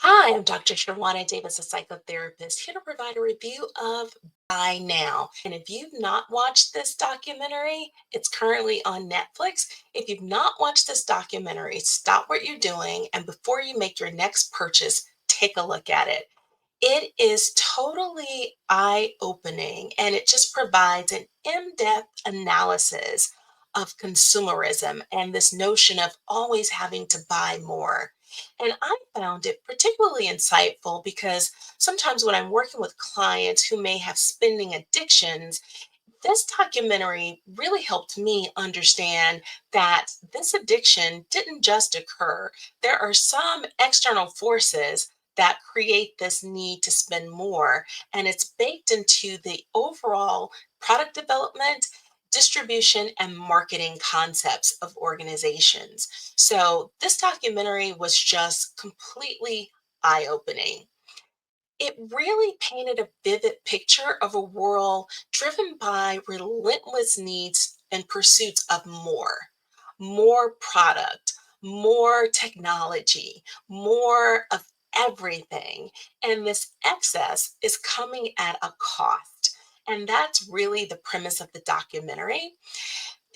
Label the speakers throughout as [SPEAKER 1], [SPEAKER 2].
[SPEAKER 1] Hi, I'm Dr. Shawana Davis, a psychotherapist, here to provide a review of By Now. And if you've not watched this documentary, it's currently on Netflix. If you've not watched this documentary, stop what you're doing and before you make your next purchase, take a look at it. It is totally eye opening and it just provides an in depth analysis of consumerism and this notion of always having to buy more. And I found it particularly insightful because sometimes when I'm working with clients who may have spending addictions, this documentary really helped me understand that this addiction didn't just occur. There are some external forces that create this need to spend more, and it's baked into the overall product development, distribution, and marketing concepts of organizations. So, this documentary was just completely eye opening. It really painted a vivid picture of a world driven by relentless needs and pursuits of more product, more technology, more of everything. And this excess is coming at a cost. And that's really the premise of the documentary.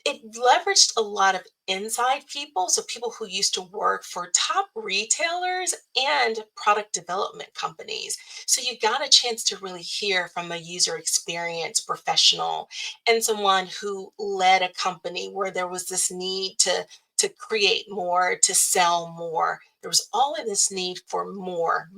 [SPEAKER 1] It leveraged a lot of inside people, so people who used to work for top retailers and product development companies. So you got a chance to really hear from a user experience professional and someone who led a company where there was this need to create more, to sell more. There was all of this need for more.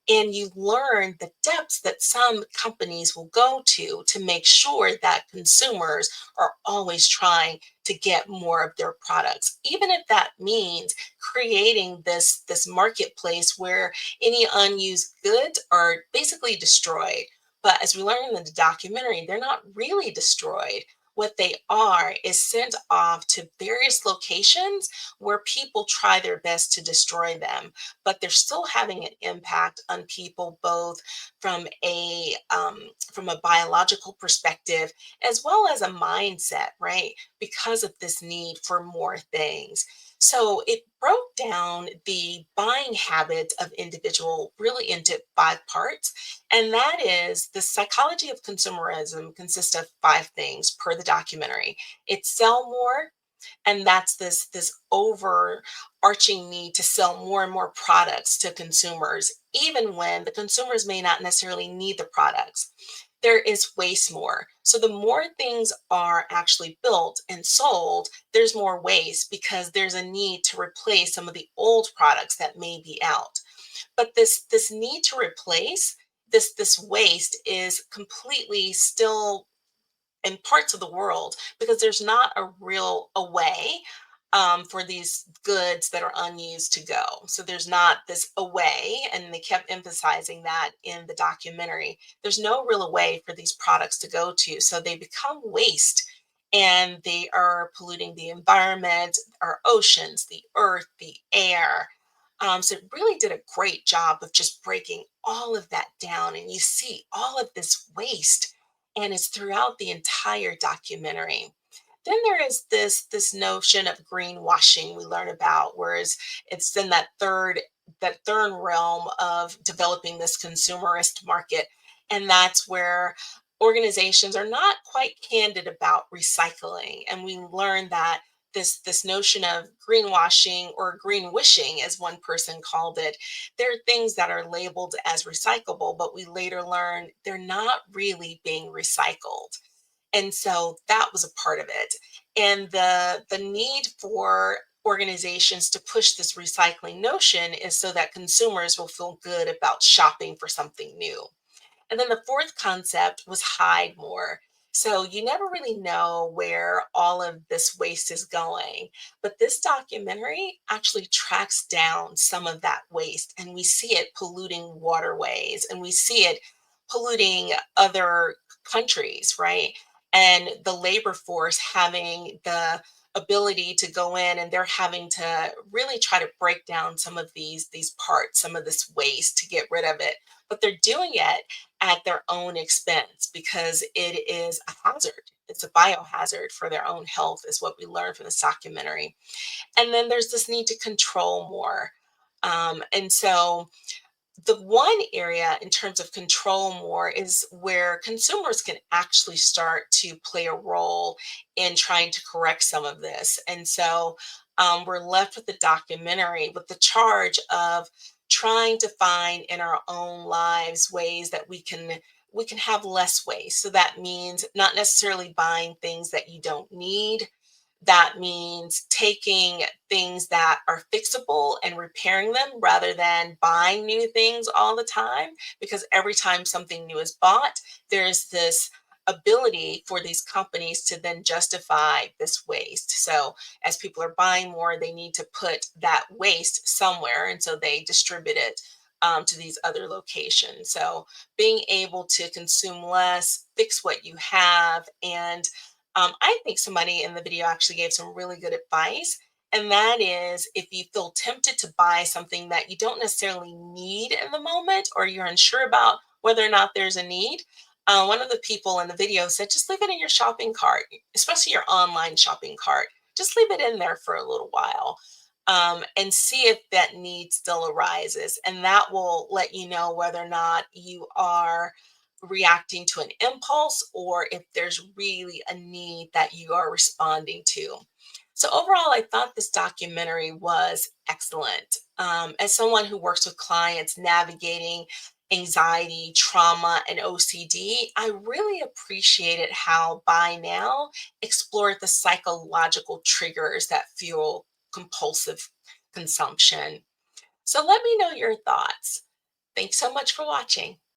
[SPEAKER 1] And you learn the depths that some companies will go to make sure that consumers are always trying to get more of their products, even if that means creating this marketplace where any unused goods are basically destroyed. But as we learn in the documentary, they're not really destroyed. What they are is sent off to various locations where people try their best to destroy them, but they're still having an impact on people both from a biological perspective as well as a mindset, right? Because of this need for more things. So it broke down the buying habits of individual really into five parts. And that is the psychology of consumerism consists of five things per the documentary. It's sell more, and that's this overarching need to sell more and more products to consumers even when the consumers may not necessarily need the products. There is waste more, so the more things are actually built and sold, there's more waste because there's a need to replace some of the old products that may be out. But this need to replace this waste is completely still in parts of the world because there's not a real a way for these goods that are unused to go. So there's not this away, and they kept emphasizing that in the documentary. There's no real way for these products to go to, so they become waste, and they are polluting the environment, our oceans, the earth, the air. So it really did a great job of just breaking all of that down, and you see all of this waste and it's throughout the entire documentary. Then there is this notion of greenwashing we learn about, whereas it's in that third realm of developing this consumerist market, and that's where organizations are not quite candid about recycling, and we learn that this notion of greenwashing or green wishing, as one person called it, there are things that are labeled as recyclable, but we later learn they're not really being recycled. And so that was a part of it. And the need for organizations to push this recycling notion is so that consumers will feel good about shopping for something new. And then the fourth concept was hide more. So you never really know where all of this waste is going. But this documentary actually tracks down some of that waste, and we see it polluting waterways and we see it polluting other countries, right? And the labor force having the ability to go in and they're having to really try to break down some of these parts, some of this waste to get rid of it, but they're doing it at their own expense because it is a hazard. It's a biohazard for their own health, is what we learned from this documentary. And then there's this need to control more. And so the one area in terms of control more is where consumers can actually start to play a role in trying to correct some of this. And so we're left with the documentary with the charge of trying to find in our own lives ways that we can have less waste. So that means not necessarily buying things that you don't need. That means taking things that are fixable and repairing them rather than buying new things all the time. Because every time something new is bought, there's this ability for these companies to then justify this waste. So, as people are buying more, they need to put that waste somewhere. And so they distribute it to these other locations. So, being able to consume less, fix what you have, and I think somebody in the video actually gave some really good advice. And that is if you feel tempted to buy something that you don't necessarily need in the moment, or you're unsure about whether or not there's a need, one of the people in the video said just leave it in your shopping cart, especially your online shopping cart. Just leave it in there for a little while and see if that need still arises. And that will let you know whether or not you are reacting to an impulse or if there's really a need that you are responding to. So, overall, I thought this documentary was excellent. As someone who works with clients navigating anxiety, trauma, and OCD, I really appreciated how By Now explored the psychological triggers that fuel compulsive consumption. So, let me know your thoughts. Thanks so much for watching.